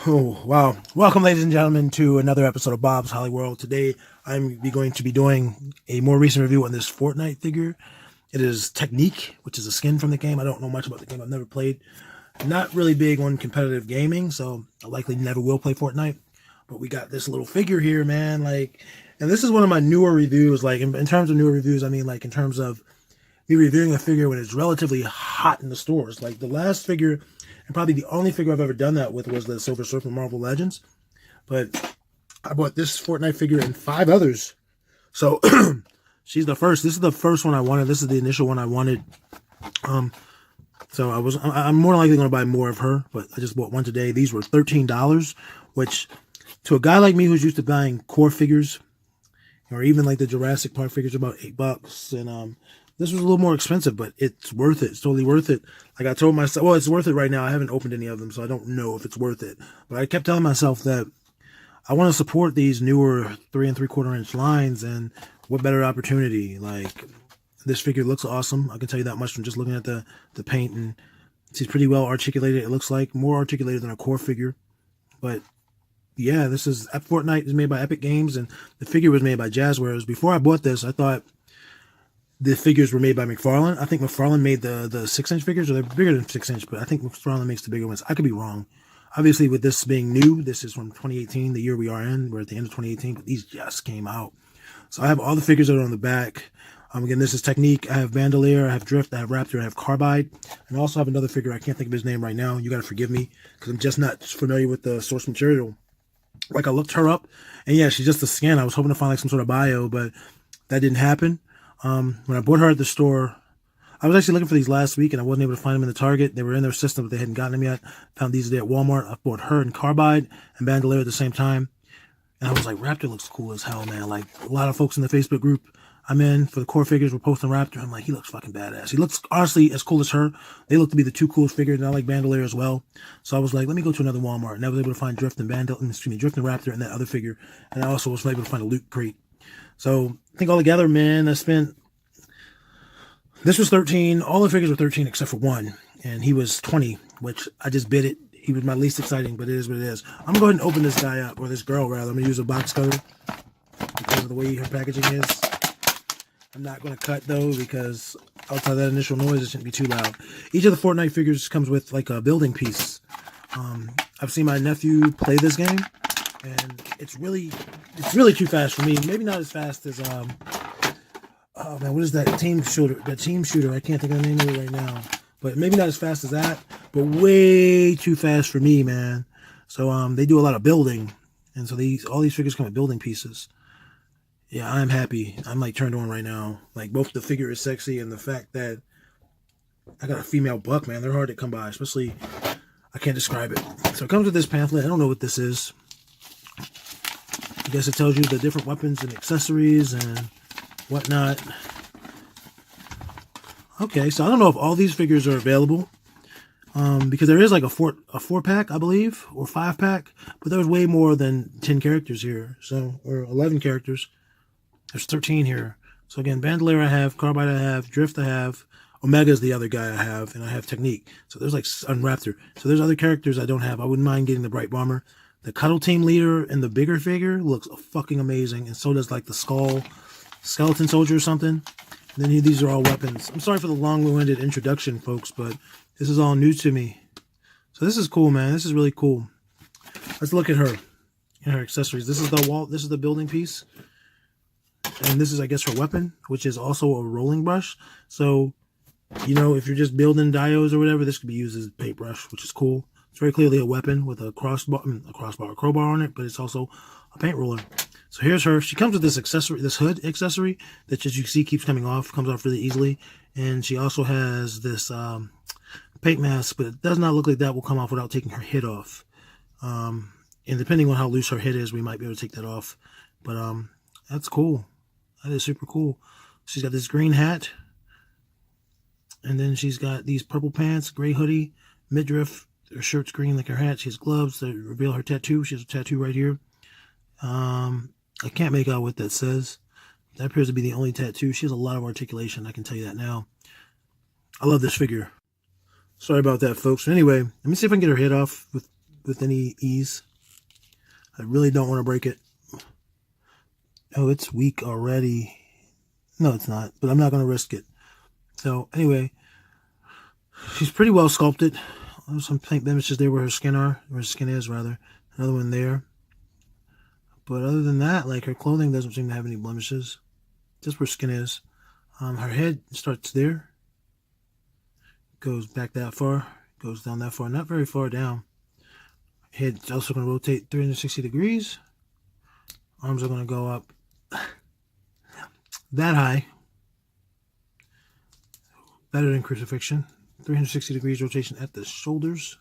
Oh, wow. Welcome, ladies and gentlemen, to another episode of Bob's Holly World. Today, I'm going to be doing a more recent review on this Fortnite figure. It is Teknique, which is a skin from the game. I don't know much about the game. I've never played. Not really big on competitive gaming, so I likely never will play Fortnite. But we got this little figure here, man. And this is one of my newer reviews. In terms of newer reviews, I mean, in terms of me reviewing a figure when it's relatively hot in the stores. Like the last figure, and probably the only figure I've ever done that with, was the Silver Surfer Marvel Legends. But I bought this Fortnite figure and 5 others. So she's the first. This is the first one I wanted. This is the initial one I wanted. So I'm more likely going to buy more of her, but I just bought one today. These were $13, which to a guy like me who's used to buying core figures, or even like the Jurassic Park figures, about $8. And this was a little more expensive, but it's worth it. It's totally worth it. Like I told myself, well, it's worth it right now. I haven't opened any of them, so I don't know if it's worth it. But I kept telling myself that I want to support these newer 3 3/4 inch lines, and what better opportunity? Like, this figure looks awesome. I can tell you that much from just looking at the paint, and she's pretty well articulated. It looks like more articulated than a core figure. But yeah, this is Fortnite is made by Epic Games, and the figure was made by Jazzwares. Before I bought this, I thought the figures were made by McFarlane. I think McFarlane made the 6-inch figures, or they're bigger than 6-inch, but I think McFarlane makes the bigger ones. I could be wrong. Obviously, with this being new, this is from 2018, the year we are in. We're at the end of 2018, but these just came out. So I have all the figures that are on the back. Again, this is Teknique. I have Bandolier, I have Drift, I have Raptor, I have Carbide, and I also have another figure. I can't think of his name right now. You got to forgive me because I'm just not familiar with the source material. Like, I looked her up, and yeah, she's just a skin. I was hoping to find like some sort of bio, but that didn't happen. When I bought her at the store, I was actually looking for these last week, and I wasn't able to find them in the Target. They were in their system, but they hadn't gotten them yet. Found these today at Walmart. I bought her and Carbide and Bandolier at the same time. And I was like, Raptor looks cool as hell, man. Like, a lot of folks in the Facebook group I'm in for the core figures were posting Raptor. I'm like, he looks fucking badass. He looks, honestly, as cool as her. They look to be the 2 coolest figures, and I like Bandolier as well. So I was like, let me go to another Walmart. And I was able to find Drift and Drift and Raptor and that other figure. And I also was able to find a loot crate. So I think altogether, man, I spent... This was 13. All the figures were 13 except for one. And he was 20, which I just bid it. He was my least exciting, but it is what it is. I'm going to go ahead and open this guy up, or this girl, rather. I'm going to use a box cutter because of the way her packaging is. I'm not going to cut, though, because outside that initial noise, it shouldn't be too loud. Each of the Fortnite figures comes with, like, a building piece. I've seen my nephew play this game, and it's really too fast for me. Maybe not as fast as... oh man, what is that team shooter? That team shooter, I can't think of the name of it right now. But maybe not as fast as that, but way too fast for me, man. So they do a lot of building, and so all these figures come with building pieces. Yeah, I'm happy. I'm like turned on right now. Like, both the figure is sexy, and the fact that I got a female buck, man, they're hard to come by. Especially, I can't describe it. So it comes with this pamphlet. I don't know what this is. I guess it tells you the different weapons and accessories and whatnot. Okay, so I don't know if all these figures are available, because there is like a 4-pack, I believe, or 5-pack, but there's way more than 10 characters here, so, or 11 characters. There's 13 here. So again, Bandolier I have, Carbide I have, Drift I have, Omega is the other guy I have, and I have Teknique. So there's like Raptor. So there's other characters I don't have. I wouldn't mind getting the Bright Bomber. The Cuddle Team leader and the bigger figure looks fucking amazing, and so does like the Skeleton Soldier or something. And then these are all weapons. I'm sorry for the long-winded introduction, folks, but this is all new to me. So this is cool, man. This is really cool. Let's look at her and her accessories. This is the wall. This is the building piece, and this is, I guess, her weapon, which is also a rolling brush. So, you know, if you're just building dios or whatever, this could be used as a paintbrush, which is cool. It's very clearly a weapon with a crowbar on it, but it's also a paint roller. So here's her. She comes with this accessory, this hood accessory that, as you see, keeps coming off, comes off really easily. And she also has this paint mask, but it does not look like that will come off without taking her hood off. And depending on how loose her hood is, we might be able to take that off. But that's cool. That is super cool. She's got this green hat. And then she's got these purple pants, gray hoodie, midriff. Her shirt's green like her hat. She has gloves that reveal her tattoo. She has a tattoo right here. I can't make out what that says. That appears to be the only tattoo. She has a lot of articulation, I can tell you that now. I love this figure. Sorry about that, folks. Anyway, let me see if I can get her head off with any ease. I really don't want to break it. Oh, it's weak already. No, it's not, but I'm not going to risk it. So anyway, she's pretty well sculpted. There's some paint blemishes there where her skin is rather. Another one there. But other than that, like, her clothing doesn't seem to have any blemishes. Just where skin is. Her head starts there. Goes back that far. Goes down that far. Not very far down. Head's also going to rotate 360 degrees. Arms are going to go up that high. Better than crucifixion. 360 degrees rotation at the shoulders.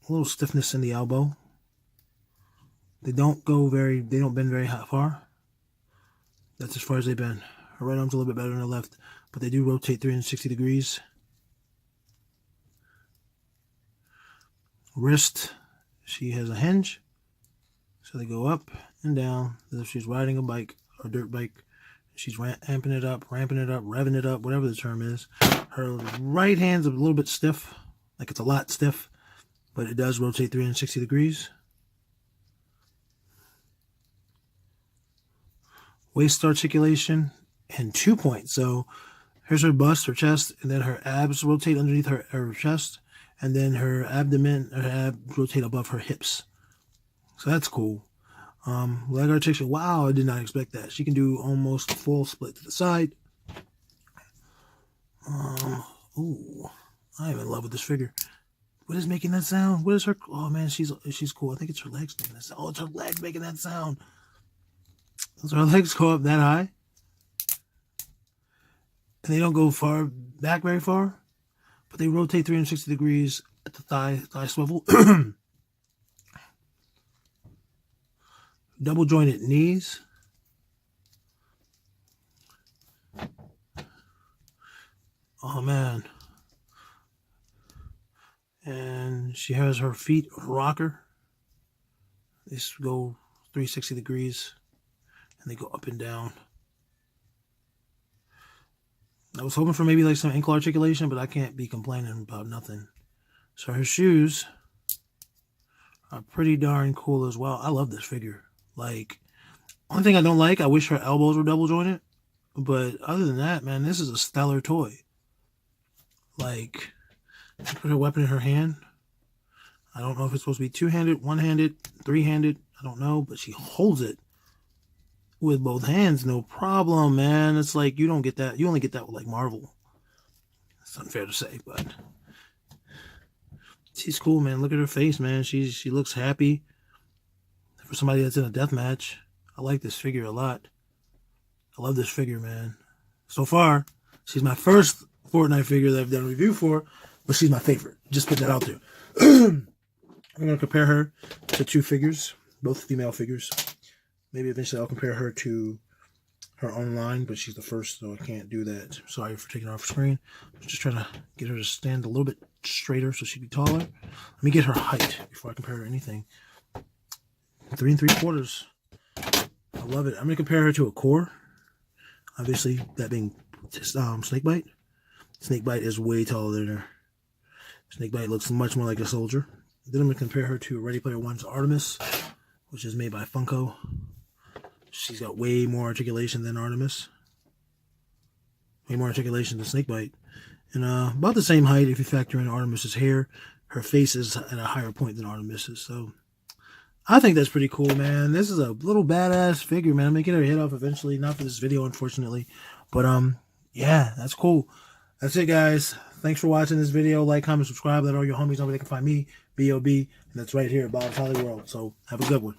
A little stiffness in the elbow. They don't bend very far. That's as far as they bend. Her right arm's a little bit better than her left, but they do rotate 360 degrees. Wrist, she has a hinge, so they go up and down as if she's riding a bike or dirt bike. She's ramping it up, revving it up, whatever the term is. Her right hand's a little bit stiff, like it's a lot stiff, but it does rotate 360 degrees. Waist articulation and 2 points. So here's her bust, her chest, and then her abs rotate underneath her chest, and then her abs rotate above her hips. So that's cool. Leg articulation. Wow, I did not expect that. She can do almost full split to the side. Ooh, I am in love with this figure. What is making that sound? What is her? Oh man, she's cool. I think it's her legs making that sound. Oh, it's her legs making that sound. So her legs go up that high, and they don't go back very far, but they rotate 360 degrees at the thigh swivel. Double jointed knees. Oh man. And she has her feet on a rocker. They go 360 degrees and they go up and down. I was hoping for maybe like some ankle articulation, but I can't be complaining about nothing. So her shoes are pretty darn cool as well. I love this figure. Like, one thing I don't like, I wish her elbows were double jointed. But other than that, man, this is a stellar toy. Like, put her weapon in her hand. I don't know if it's supposed to be two-handed, one-handed, three-handed. I don't know, but she holds it with both hands, no problem, man. It's like, you don't get that. You only get that with, like, Marvel. It's unfair to say, but she's cool, man. Look at her face, man. She looks happy. For somebody that's in a death match, I like this figure a lot. I love this figure, man. So far, she's my first Fortnite figure that I've done a review for, but she's my favorite. Just put that out there. I'm going to compare her to two figures, both female figures. Maybe eventually I'll compare her to her online, but she's the first, so I can't do that. Sorry for taking her off screen. I'm just trying to get her to stand a little bit straighter so she'd be taller. Let me get her height before I compare her to anything. 3 3/4. I love it. I'm going to compare her to a core. Obviously, that being Snakebite. Snakebite is way taller than her. Snakebite looks much more like a soldier. Then I'm going to compare her to Ready Player One's Artemis, which is made by Funko. She's got way more articulation than Artemis. Way more articulation than Snakebite. And about the same height if you factor in Artemis's hair. Her face is at a higher point than Artemis's. So I think that's pretty cool, man. This is a little badass figure, man. I'm going to get her head off eventually. Not for this video, unfortunately. But, yeah, that's cool. That's it, guys. Thanks for watching this video. Like, comment, subscribe. Let all your homies know where they can find me, B.O.B. And that's right here at Bob's Holly World. So, have a good one.